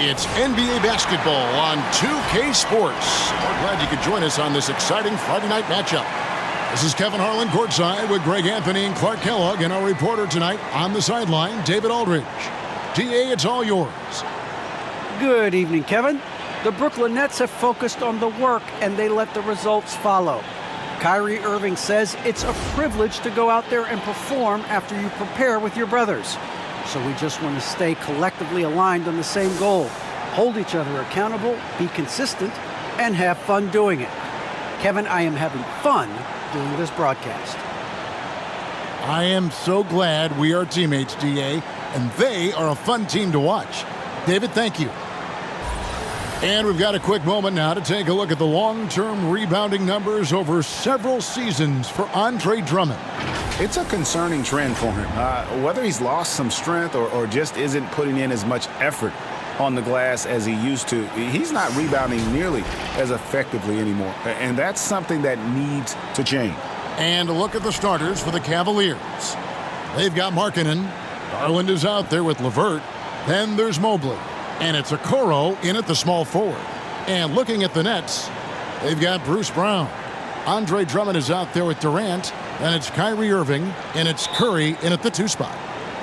It's NBA basketball on 2K Sports. We're glad you could join us on this exciting Friday night matchup. This is Kevin Harlan courtside with Greg Anthony and Clark Kellogg, and our reporter tonight on the sideline, David Aldridge. DA, it's all yours. Good evening, Kevin. The Brooklyn Nets have focused on the work, and they let the results follow. Kyrie Irving says it's a privilege to go out there and perform after you prepare with your brothers. So we just want to stay collectively aligned on the same goal. Hold each other accountable, be consistent, and have fun doing it. Kevin, I am having fun doing this broadcast. I am so glad we are teammates, DA, and they are a fun team to watch. David, thank you. And we've got a quick moment now to take a look at the long-term rebounding numbers over several seasons for Andre Drummond. It's a concerning trend for him. Whether he's lost some strength or just isn't putting in as much effort on the glass as he used to, he's not rebounding nearly as effectively anymore. And that's something that needs to change. And a look at the starters for the Cavaliers. They've got Markkanen. Garland is out there with LeVert. Then there's Mobley. And it's Okoro in at the small forward. And looking at the Nets, they've got Bruce Brown. Andre Drummond is out there with Durant. And it's Kyrie Irving, and it's Curry in at the 2 spot.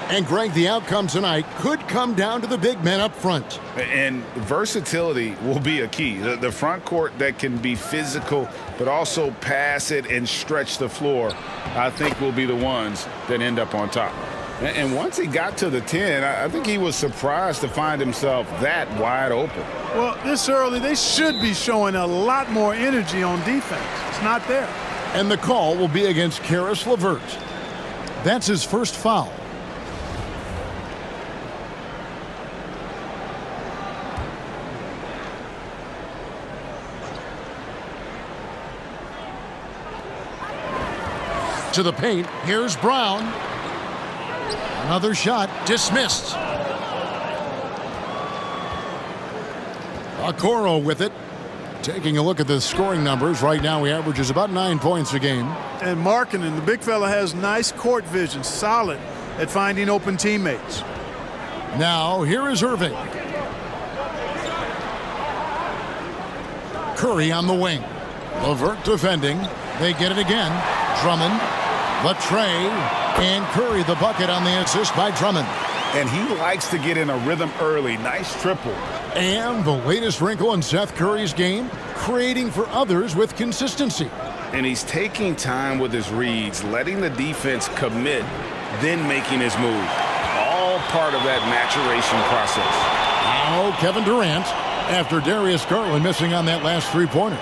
And, Greg, the outcome tonight could come down to the big men up front. And versatility will be a key. The front court that can be physical but also pass it and stretch the floor, I think, will be the ones that end up on top. And once he got to the 10, I think he was surprised to find himself that wide open. Well, this early, they should be showing a lot more energy on defense. It's not there. And the call will be against Karis LeVert. That's his first foul. To the paint, here's Brown. Another shot dismissed. Okoro with it. Taking a look at the scoring numbers, right now he averages about 9 points a game. And Markkanen, the big fella, has nice court vision, solid at finding open teammates. Now, here is Irving. Curry on the wing. LeVert defending. They get it again. Drummond, the tray, and Curry the bucket on the assist by Drummond. And he likes to get in a rhythm early. Nice triple. And the latest wrinkle in Seth Curry's game, creating for others with consistency. And he's taking time with his reads, letting the defense commit, then making his move. All part of that maturation process. Now Kevin Durant, after Darius Garland missing on that last three-pointer.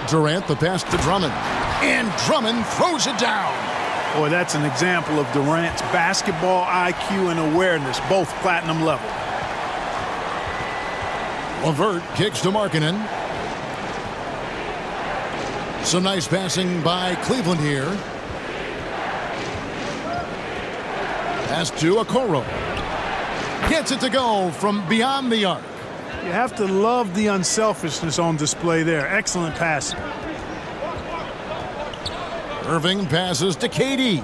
Durant the pass to Drummond. And Drummond throws it down. Boy, that's an example of Durant's basketball IQ and awareness, both platinum level. LeVert kicks to Markkanen. Some nice passing by Cleveland here. Pass to Okoro. Gets it to go from beyond the arc. You have to love the unselfishness on display there. Excellent passing. Irving passes to KD.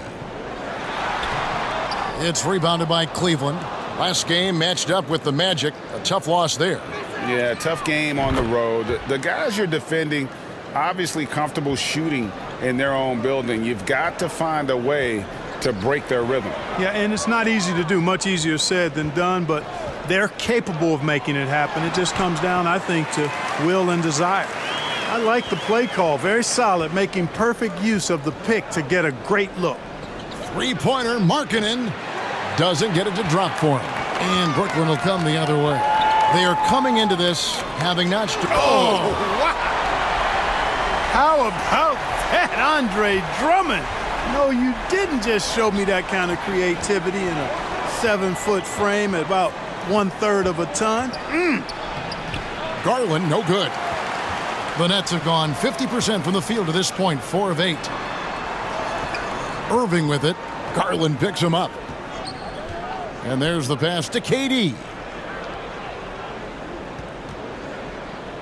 It's rebounded by Cleveland. Last game matched up with the Magic. A tough loss there. Yeah, tough game on the road. The guys you're defending, obviously comfortable shooting in their own building. You've got to find a way to break their rhythm. Yeah, and it's not easy to do. Much easier said than done, but they're capable of making it happen. It just comes down, I think, to will and desire. I like the play call. Very solid, making perfect use of the pick to get a great look. Three-pointer, Markkanen doesn't get it to drop for him. And Brooklyn will come the other way. They are coming into this having not... Oh, wow! How about that, Andre Drummond? No, you didn't just show me that kind of creativity in a 7-foot frame at about 1/3 of a ton. Garland, no good. The Nets have gone 50% from the field to this point, 4 of 8. Irving with it. Garland picks him up. And there's the pass to KD.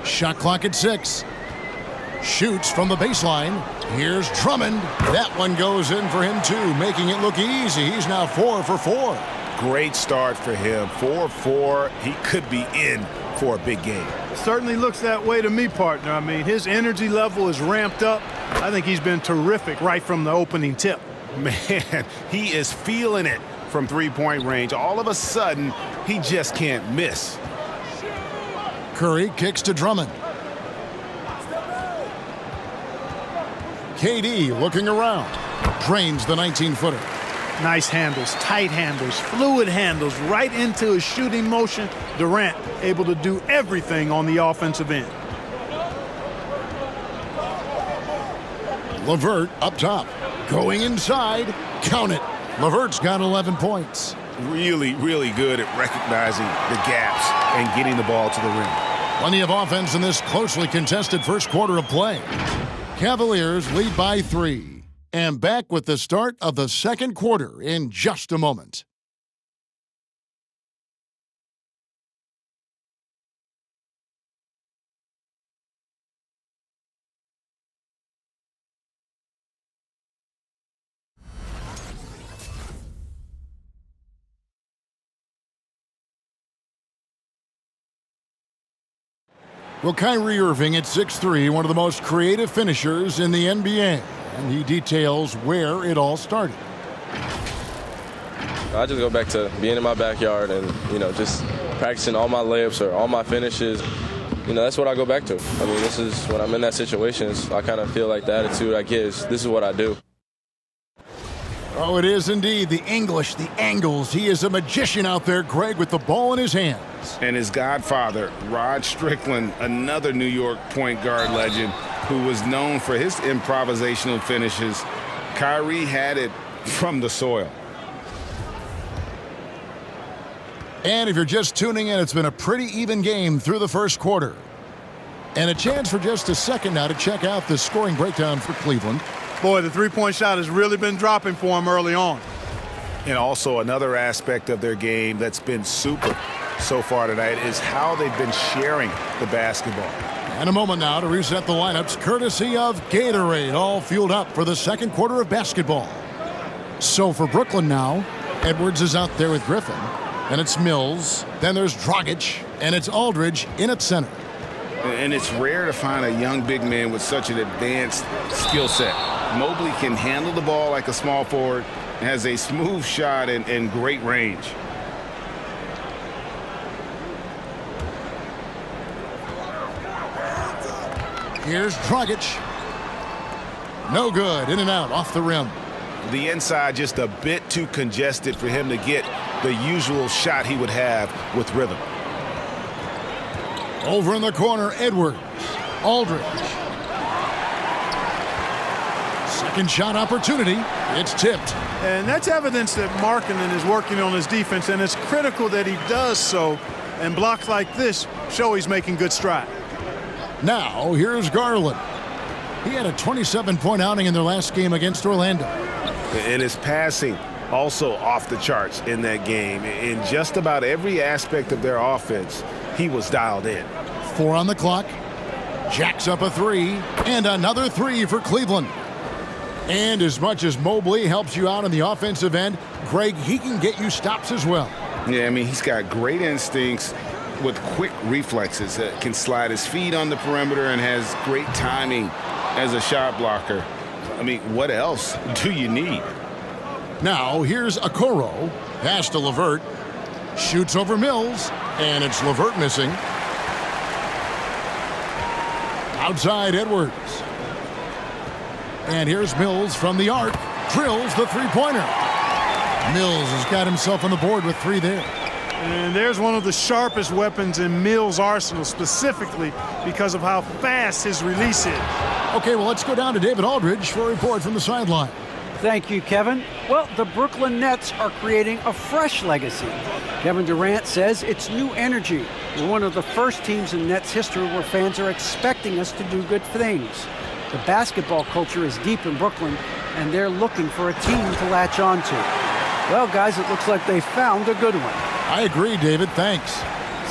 Shot clock at 6. Shoots from the baseline. Here's Drummond. That one goes in for him too, making it look easy. He's now 4 for 4. Great start for him. 4-4. He could be in for a big game. Certainly looks that way to me, partner. I mean, his energy level is ramped up. I think he's been terrific right from the opening tip. Man, he is feeling it from three-point range. All of a sudden, he just can't miss. Curry kicks to Drummond. KD looking around. Drains the 19-footer. Nice handles, tight handles, fluid handles, right into his shooting motion. Durant able to do everything on the offensive end. LeVert up top. Going inside. Count it. LeVert's got 11 points. Really, really good at recognizing the gaps and getting the ball to the rim. Plenty of offense in this closely contested first quarter of play. Cavaliers lead by 3. And back with the start of the second quarter in just a moment. Well, Kyrie Irving at 6'3", one of the most creative finishers in the NBA. And he details where it all started. I just go back to being in my backyard and, just practicing all my layups or all my finishes. That's what I go back to. I mean, this is when I'm in that situation, I kind of feel like the attitude I get is this is what I do. Oh, it is indeed the English, the angles. He is a magician out there, Greg, with the ball in his hands. And his godfather, Rod Strickland, another New York point guard legend who was known for his improvisational finishes. Kyrie had it from the soil. And if you're just tuning in, it's been a pretty even game through the first quarter. And a chance for just a second now to check out the scoring breakdown for Cleveland. Boy, the three-point shot has really been dropping for him early on. And also another aspect of their game that's been super so far tonight is how they've been sharing the basketball. And a moment now to reset the lineups, courtesy of Gatorade, all fueled up for the second quarter of basketball. So for Brooklyn now, Edwards is out there with Griffin. Then it's Mills. Then there's Dragic. And it's Aldridge in at center. And it's rare to find a young big man with such an advanced skill set. Mobley can handle the ball like a small forward, has a smooth shot and great range. Here's Dragic. No good. In and out, off the rim. The inside just a bit too congested for him to get the usual shot he would have with rhythm. Over in the corner, Edwards. Aldridge. Second shot opportunity. It's tipped. And that's evidence that Markkanen is working on his defense, and it's critical that he does so. And blocks like this show he's making good stride. Now, here's Garland. He had a 27-point outing in their last game against Orlando. And his passing also off the charts in that game. In just about every aspect of their offense, he was dialed in. 4 on the clock. Jacks up a 3. And another 3 for Cleveland. And as much as Mobley helps you out on the offensive end, Greg, he can get you stops as well. Yeah, I mean, he's got great instincts with quick reflexes, can slide his feet on the perimeter and has great timing as a shot blocker. I mean, what else do you need? Now, here's Okoro. Pass to LeVert. Shoots over Mills. And it's LeVert missing. Outside Edwards. And here's Mills from the arc. Drills the three-pointer. Mills has got himself on the board with 3 there. And there's one of the sharpest weapons in Mills' arsenal, specifically because of how fast his release is. Okay, well, let's go down to David Aldridge for a report from the sideline. Thank you, Kevin. Well, the Brooklyn Nets are creating a fresh legacy. Kevin Durant says it's new energy. We're one of the first teams in Nets history where fans are expecting us to do good things. The basketball culture is deep in Brooklyn, and they're looking for a team to latch on to. Well, guys, it looks like they found a good one. I agree, David. Thanks.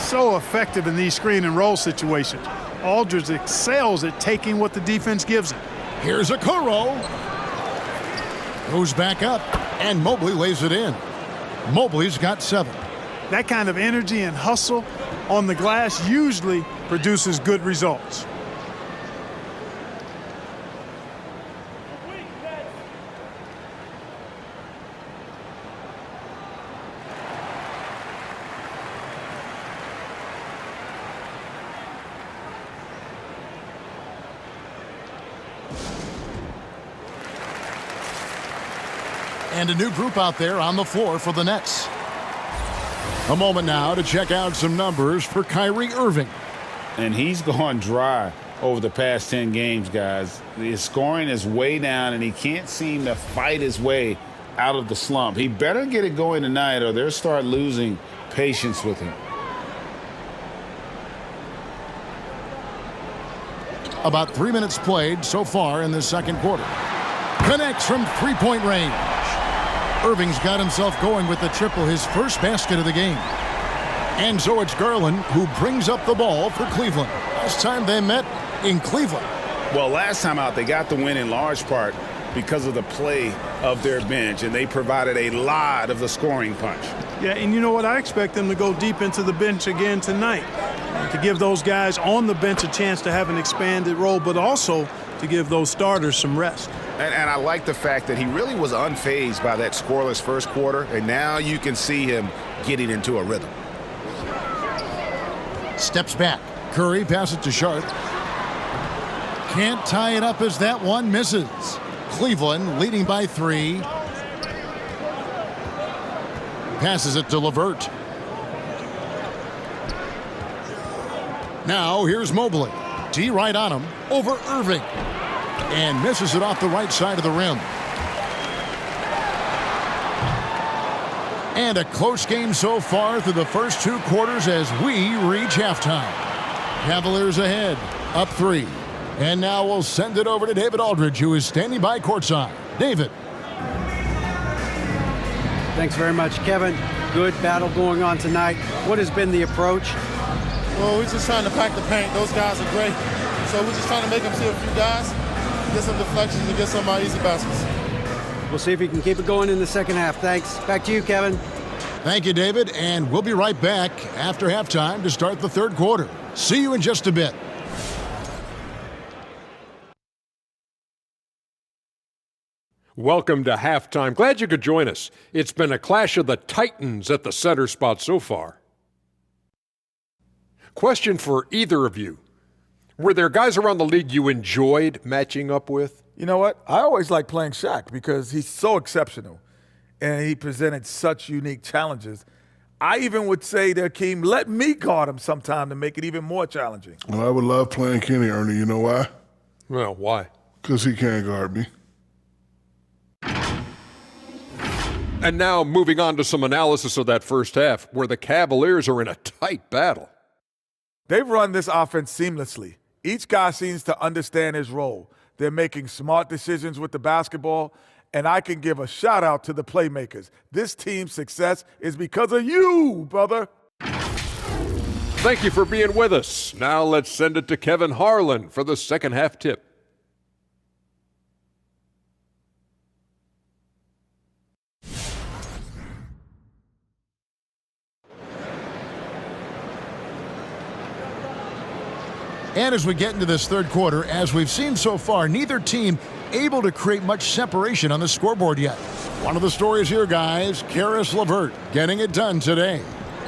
So effective in these screen and roll situations. Aldridge excels at taking what the defense gives him. Here's Okoro. Goes back up, and Mobley lays it in. Mobley's got 7. That kind of energy and hustle on the glass usually produces good results. And a new group out there on the floor for the Nets. A moment now to check out some numbers for Kyrie Irving. And he's gone dry over the past 10 games, guys. His scoring is way down, and he can't seem to fight his way out of the slump. He better get it going tonight, or they'll start losing patience with him. About 3 minutes played so far in the second quarter. Connects from three-point range. Irving's got himself going with the triple, his first basket of the game. And so it's Garland who brings up the ball for Cleveland. Last time they met in Cleveland. Well, last time out, they got the win in large part because of the play of their bench, and they provided a lot of the scoring punch. Yeah, and you know what? I expect them to go deep into the bench again tonight, to give those guys on the bench a chance to have an expanded role, but also to give those starters some rest. And I like the fact that he really was unfazed by that scoreless first quarter, and now you can see him getting into a rhythm. Steps back. Curry passes to Sharp. Can't tie it up as that one misses. Cleveland leading by 3. Passes it to LeVert. Now here's Mobley. D right on him over Irving. And misses it off the right side of the rim. And a close game so far through the first 2 quarters as we reach halftime. Cavaliers ahead, up 3. And now we'll send it over to David Aldridge, who is standing by courtside. David. Thanks very much, Kevin. Good battle going on tonight. What has been the approach? Well, we're just trying to pack the paint. Those guys are great. So we're just trying to make them see a few guys, get some deflections, and get some easy baskets. We'll see if he can keep it going in the second half. Thanks. Back to you, Kevin. Thank you, David. And we'll be right back after halftime to start the third quarter. See you in just a bit. Welcome to halftime. Glad you could join us. It's been a clash of the Titans at the center spot so far. Question for either of you. Were there guys around the league you enjoyed matching up with? You know what? I always like playing Shaq because he's so exceptional and he presented such unique challenges. I even would say to Akeem, let me guard him sometime to make it even more challenging. Well, I would love playing Kenny, Ernie. You know why? Well, why? Because he can't guard me. And now moving on to some analysis of that first half, where the Cavaliers are in a tight battle. They've run this offense seamlessly. Each guy seems to understand his role. They're making smart decisions with the basketball, and I can give a shout out to the playmakers. This team's success is because of you, brother. Thank you for being with us. Now let's send it to Kevin Harlan for the second half tip. And as we get into this third quarter, as we've seen so far, neither team able to create much separation on the scoreboard yet. One of the stories here, guys, Caris LeVert getting it done today.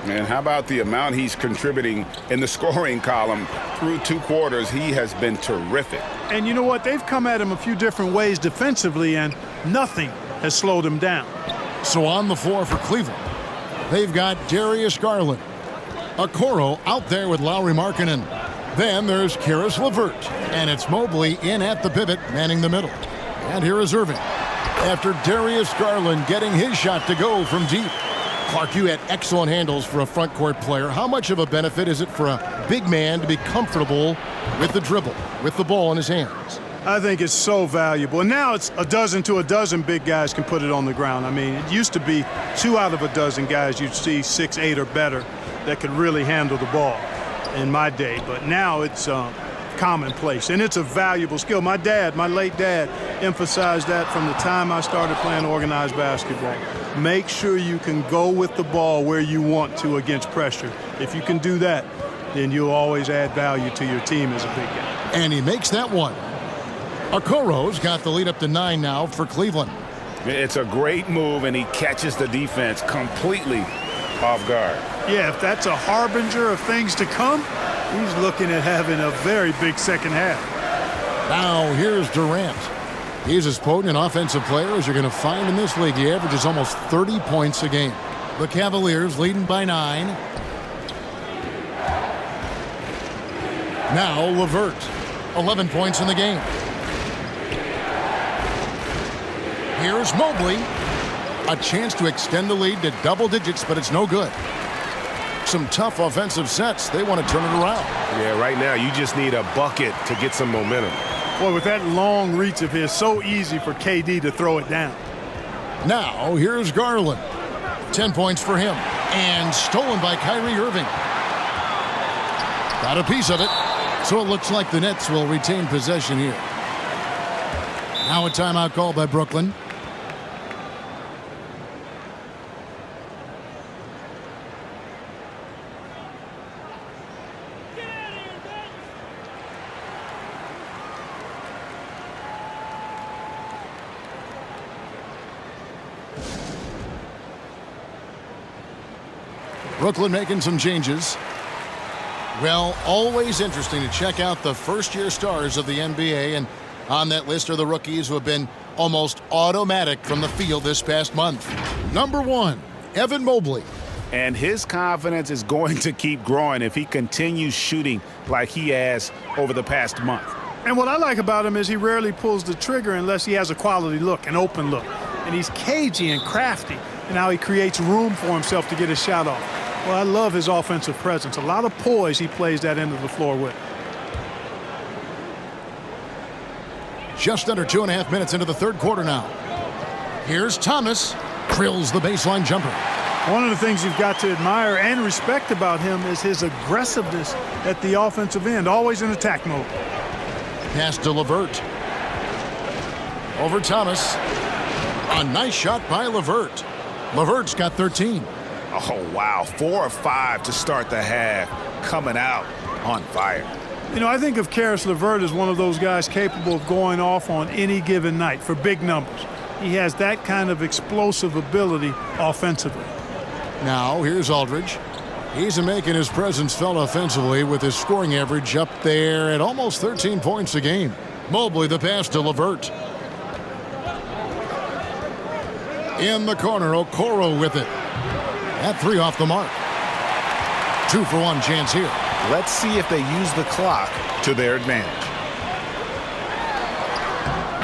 And how about the amount he's contributing in the scoring column through 2 quarters? He has been terrific. And you know what? They've come at him a few different ways defensively, and nothing has slowed him down. So on the floor for Cleveland, they've got Darius Garland. Okoro out there with Lauri Markkanen. Then there's Caris LeVert, and it's Mobley in at the pivot, manning the middle. And here is Irving. After Darius Garland getting his shot to go from deep. Clark, you had excellent handles for a front court player. How much of a benefit is it for a big man to be comfortable with the dribble, with the ball in his hands? I think it's so valuable. And now it's a dozen to a dozen big guys can put it on the ground. I mean, it used to be 2 out of a dozen guys you'd see 6, 8 or better that could really handle the ball in my day, but now it's commonplace, and it's a valuable skill. My late dad, emphasized that from the time I started playing organized basketball. make sure you can go with the ball where you want to against pressure. If you can do that, then you'll always add value to your team as a big guy. And he makes that one. Okoro's got the lead up to 9 now for Cleveland. It's a great move, and he catches the defense completely off guard. Yeah, if that's a harbinger of things to come, he's looking at having a very big second half. Now here's Durant. He's as potent an offensive player as you're going to find in this league. He averages almost 30 points a game. The Cavaliers leading by 9. Now LeVert, 11 points in the game. Here's Mobley. A chance to extend the lead to double digits, but it's no good. Some tough offensive sets. They want to turn it around. Yeah, right now you just need a bucket to get some momentum. Boy, with that long reach of his, so easy for KD to throw it down. Now here's Garland. 10 points for him. And stolen by Kyrie Irving. Got a piece of it. So it looks like the Nets will retain possession here. Now a timeout called by Brooklyn. Brooklyn making some changes. Well, always interesting to check out the first-year stars of the NBA, and on that list are the rookies who have been almost automatic from the field this past month. Number 1, Evan Mobley. And his confidence is going to keep growing if he continues shooting like he has over the past month. And what I like about him is he rarely pulls the trigger unless he has a quality look, an open look. And he's cagey and crafty in how he creates room for himself to get his shot off. Well, I love his offensive presence. A lot of poise he plays that end of the floor with. Just under 2.5 minutes into the third quarter now. Here's Thomas. Drills the baseline jumper. One of the things you've got to admire and respect about him is his aggressiveness at the offensive end, always in attack mode. Pass to LeVert. Over Thomas. A nice shot by LeVert. LeVert's got 13. Oh, wow. 4 of 5 to start the half. Coming out on fire. You know, I think of Karis LeVert as one of those guys capable of going off on any given night for big numbers. He has that kind of explosive ability offensively. Now, here's Aldridge. He's making his presence felt offensively with his scoring average up there at almost 13 points a game. Mobley the pass to LeVert. In the corner, Okoro with it. That 3 off the mark. 2 for 1 chance here. Let's see if they use the clock to their advantage.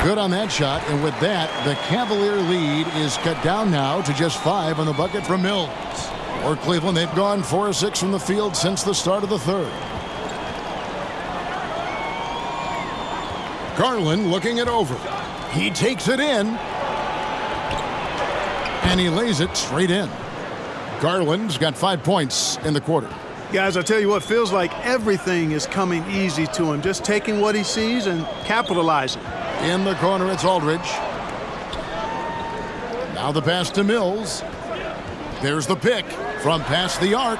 Good on that shot, and with that, the Cavalier lead is cut down now to just 5 on the bucket from Mills. For Cleveland, they've gone 4 of 6 from the field since the start of the third. Garland looking it over. He takes it in. And he lays it straight in. Garland's got 5 points in the quarter. Guys, I tell you what, feels like everything is coming easy to him. Just taking what he sees and capitalizing. In the corner, it's Aldridge. Now the pass to Mills. There's the pick from past the arc.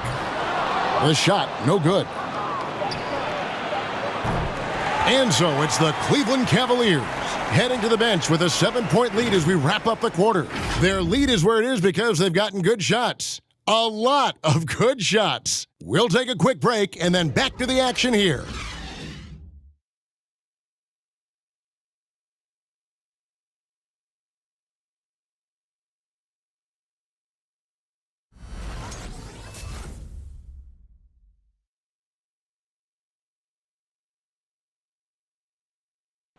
The shot, no good. And so it's the Cleveland Cavaliers heading to the bench with a 7-point lead as we wrap up the quarter. Their lead is where it is because they've gotten good shots. A lot of good shots. We'll take a quick break and then back to the action here.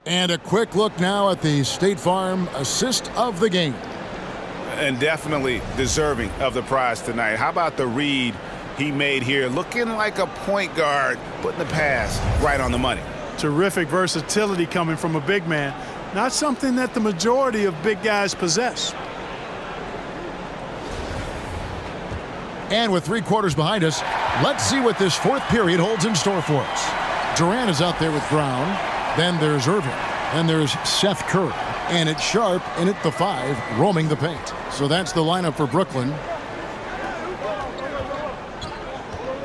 And a quick look now at the State Farm assist of the game. And definitely deserving of the prize tonight. How about the read he made here? Looking like a point guard, putting the pass right on the money. Terrific versatility coming from a big man. Not something that the majority of big guys possess. And with 3 quarters behind us, let's see what this fourth period holds in store for us. Durant is out there with Brown. Then there's Irving. Then there's Seth Curry. And it's Sharp in at the 5, roaming the paint. So that's the lineup for Brooklyn.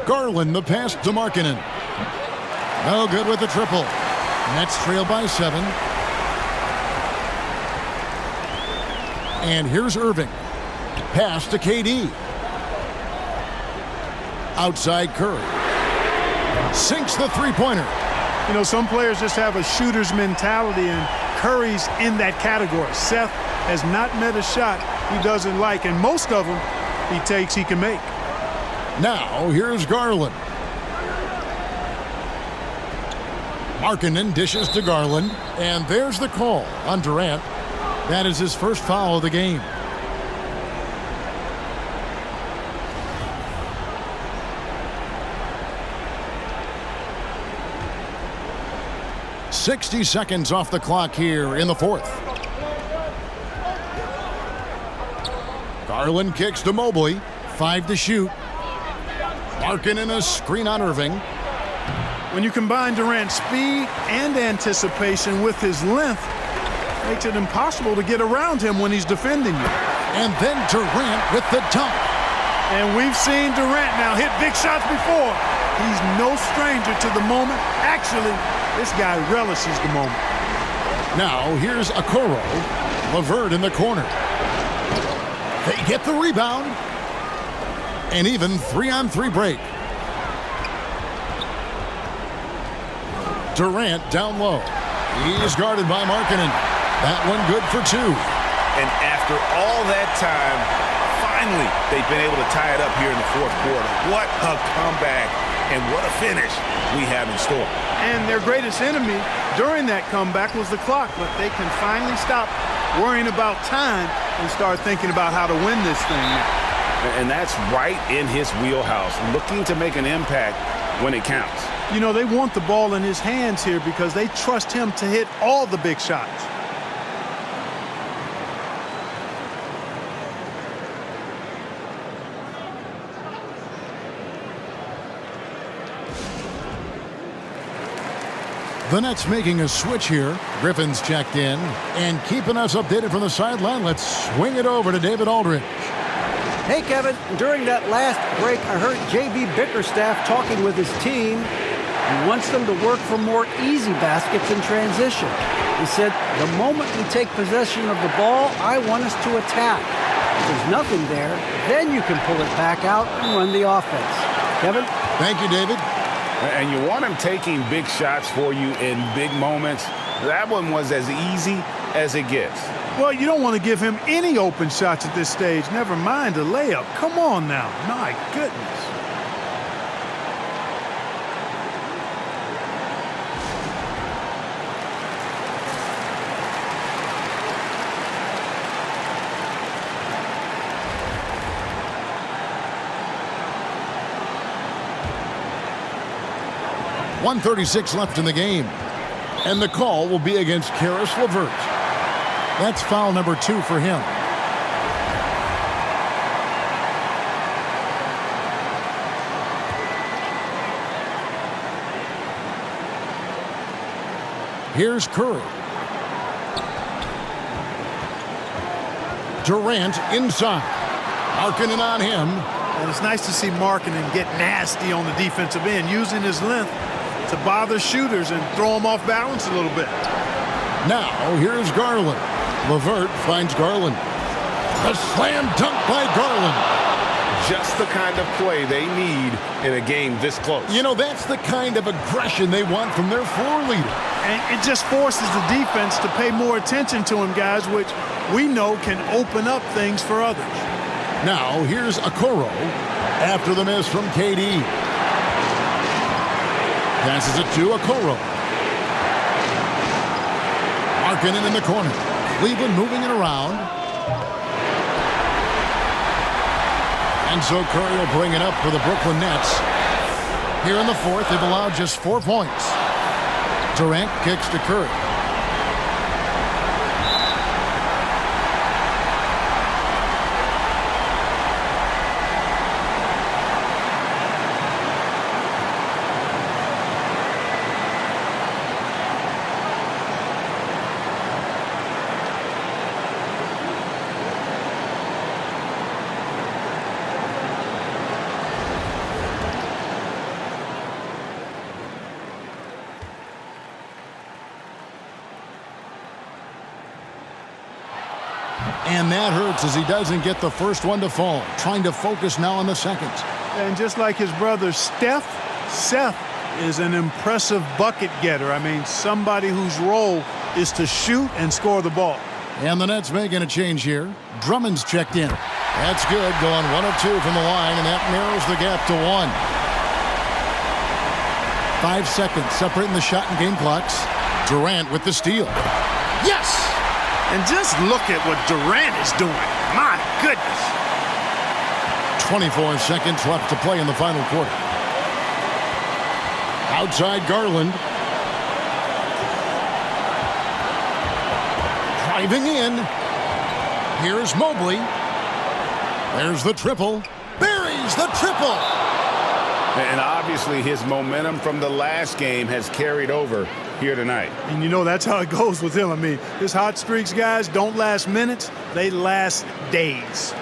Garland, the pass to Markkanen. No good with the triple. Nets trail by 7. And here's Irving. Pass to KD. Outside Curry. Sinks the three-pointer. You know, some players just have a shooter's mentality, and Curry's in that category. Seth has not met a shot he doesn't like, and most of them he takes he can make. Now, here's Garland. Markkanen dishes to Garland, and there's the call on Durant. That is his first foul of the game. "60 seconds off the clock here in the fourth. Garland kicks to Mobley. 5 to shoot. Markkanen a screen on Irving. When you combine Durant's speed and anticipation with his length, makes it impossible to get around him when he's defending you. And then Durant with the dunk. And we've seen Durant now hit big shots before. He's no stranger to the moment. Actually, this guy relishes the moment. Now here's Okoro. LeVert in the corner. They get the rebound. An even 3-on-3 break. Durant down low. He's guarded by Markkanen. That one good for 2. And after all that time, finally, they've been able to tie it up here in the fourth quarter. What a comeback and what a finish we have in store. And their greatest enemy during that comeback was the clock, but they can finally stop worrying about time and start thinking about how to win this thing now. And that's right in his wheelhouse, looking to make an impact when it counts. You know, they want the ball in his hands here because they trust him to hit all the big shots. The Nets making a switch here. Griffin's checked in. And keeping us updated from the sideline, let's swing it over to David Aldridge. Hey, Kevin, during that last break, I heard J.B. Bickerstaff talking with his team. He wants them to work for more easy baskets in transition. He said, the moment we take possession of the ball, I want us to attack. If there's nothing there, then you can pull it back out and run the offense. Kevin? Thank you, David. And you want him taking big shots for you in big moments. That one was as easy as it gets. Well, you don't want to give him any open shots at this stage. Never mind a layup. Come on now. My goodness. .136 left in the game. And the call will be against Caris LeVert. That's foul number 2 for him. Here's Curry. Durant inside. Markkanen on him. And it's nice to see Markkanen get nasty on the defensive end, using his length to bother shooters and throw them off balance a little bit. Now, here's Garland. LeVert finds Garland. A slam dunk by Garland. Just the kind of play they need in a game this close. You know, that's the kind of aggression they want from their floor leader. And it just forces the defense to pay more attention to him, guys, which we know can open up things for others. Now, here's Okoro after the miss from KD. Passes it to Okoro. Markkanen in the corner. Cleveland moving it around. And so Curry will bring it up for the Brooklyn Nets. Here in the fourth, they've allowed just 4 points. Durant kicks to Curry. And that hurts as he doesn't get the first one to fall. Trying to focus now on the second. And just like his brother Seth is an impressive bucket getter. I mean, somebody whose role is to shoot and score the ball. And the Nets making a change here. Drummond's checked in. That's good, going 1 of 2 from the line, and that narrows the gap to 1. 5 seconds separating the shot and game clocks. Durant with the steal. Yes! And just look at what Durant is doing. My goodness. 24 seconds left to play in the final quarter. Outside Garland. Driving in. Here's Mobley. There's the triple. Buries the triple. And obviously his momentum from the last game has carried over here tonight. And you know that's how it goes with him. I mean, his hot streaks, guys, don't last minutes. They last days.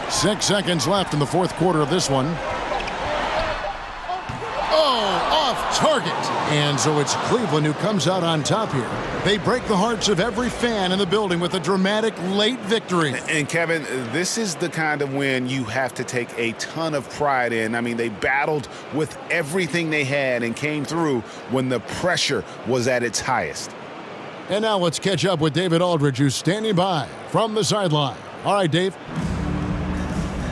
Six seconds left in the fourth quarter of this one. Oh, off target. And so it's Cleveland who comes out on top here. They break the hearts of every fan in the building with a dramatic late victory. And Kevin, this is the kind of win you have to take a ton of pride in. I mean, they battled with everything they had and came through when the pressure was at its highest. And now let's catch up with David Aldridge, who's standing by from the sideline. All right, Dave.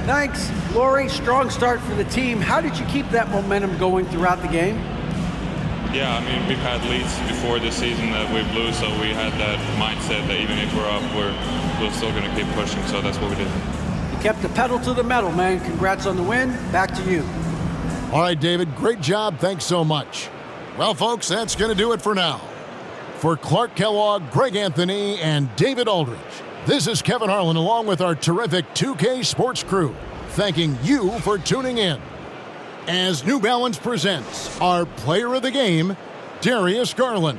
Thanks, Laurie. Strong start for the team. How did you keep that momentum going throughout the game? Yeah, I mean, we've had leads before this season that we blew, so we had that mindset that even if we're up, we're still going to keep pushing, so that's what we did. You kept the pedal to the metal, man. Congrats on the win. Back to you. All right, David, great job. Thanks so much. Well, folks, that's going to do it for now. For Clark Kellogg, Greg Anthony, and David Aldridge, this is Kevin Harlan along with our terrific 2K Sports crew, thanking you for tuning in. As New Balance presents our player of the game, Darius Garland.